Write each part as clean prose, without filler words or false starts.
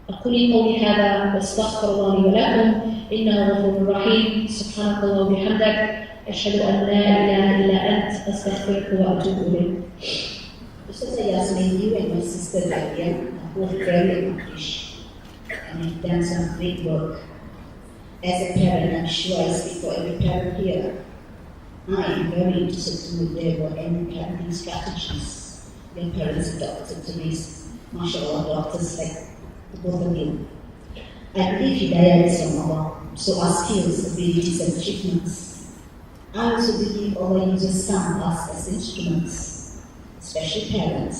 أقول قولي هذا واستغفر الله لي ولكم إنه غفور رحيم. سبحانك اللهم وبحمدك أشهد أن لا إله إلا أنت أستغفرك وأتوب إليك. Sister Yasmin, you and my sister Nadia are both very accomplished and have done some great work. As a parent, I'm sure I speak for every parent here. I am very interested to know if there were any parenting strategies your parents adopted to raise, mashallah, daughters like the both of you. I believe Hidayah is your mother, so our skills, abilities, and achievements. I also believe Allah uses some of us as instruments, especially parents,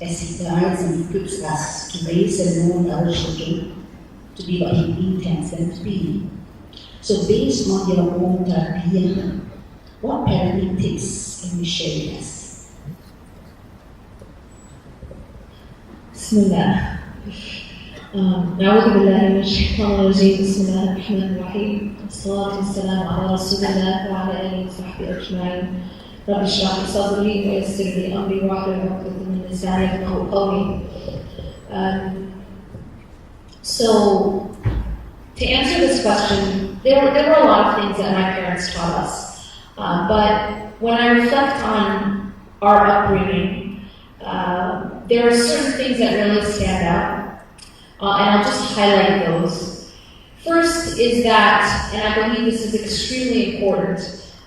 as He guides and equips us to raise and mold our children to be what He intends them to be. So based on your own tarbiyah, what parenting tips can you share with us? Bismillah. أعوذ بالله من الشيطان الرجيم. بسم الله الرحمن الرحيم. والصلاة والسلام على رسول الله وعلى آله وصحبه أجمعين. رب اشرح لي صدري ويسر لي أمري واحلل عقدة من لساني يفقهوا قولي. So, to answer this question, there were a lot of things that my parents taught us. But when I reflect on our upbringing, there are certain things that really stand out. And I'll just highlight those. First is that, and I believe this is extremely important,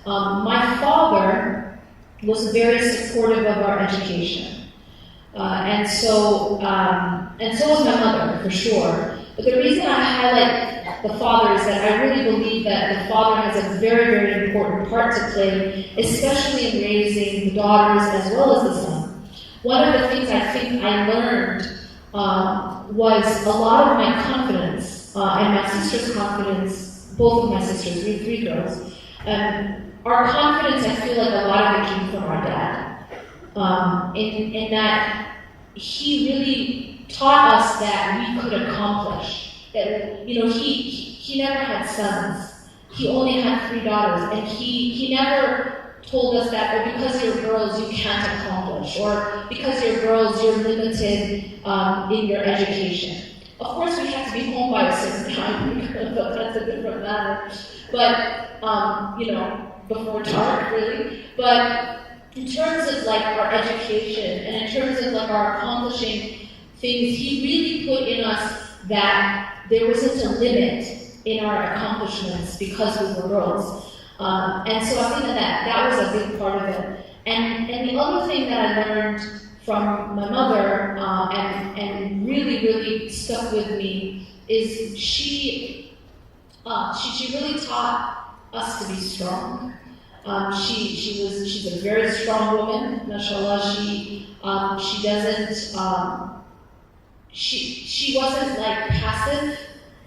my father was very supportive of our education. And so was my mother, for sure. But the reason I highlight the father is that I really believe that the father has a very, very important part to play, especially in raising the daughters as well as the son. One of the things I think I learned was a lot of my confidence and my sister's confidence, both of my sisters, we have 3 girls. Our confidence, I feel like a lot of it came from our dad. In that he really taught us that we could accomplish. That, he never had sons. He only had 3 daughters. And he never told us that, or because you're girls, you can't accomplish, or because you're girls, you're limited in your education. Of course, we have to be home by a certain time, but that's a different matter. But, before dark, really. But in terms of like our education, and in terms of like our accomplishing things, he really put in us that there wasn't a limit in our accomplishments because we were girls. And so I think that was a big part of it. And the other thing that I learned from my mother, and really, really stuck with me, is she really taught us to be strong. She's a very strong woman, mashallah. She wasn't like passive.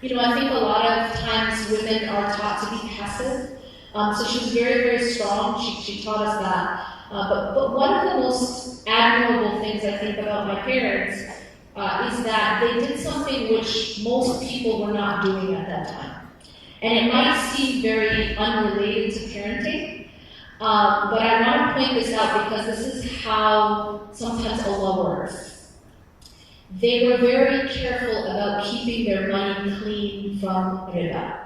I think a lot of times women are taught to be passive. So she was very, very strong. She taught us that. But one of the most admirable things I think about my parents is that they did something which most people were not doing at that time. And it might seem very unrelated to parenting, but I want to point this out because this is how sometimes Allah works. They were very careful about keeping their money clean from riba.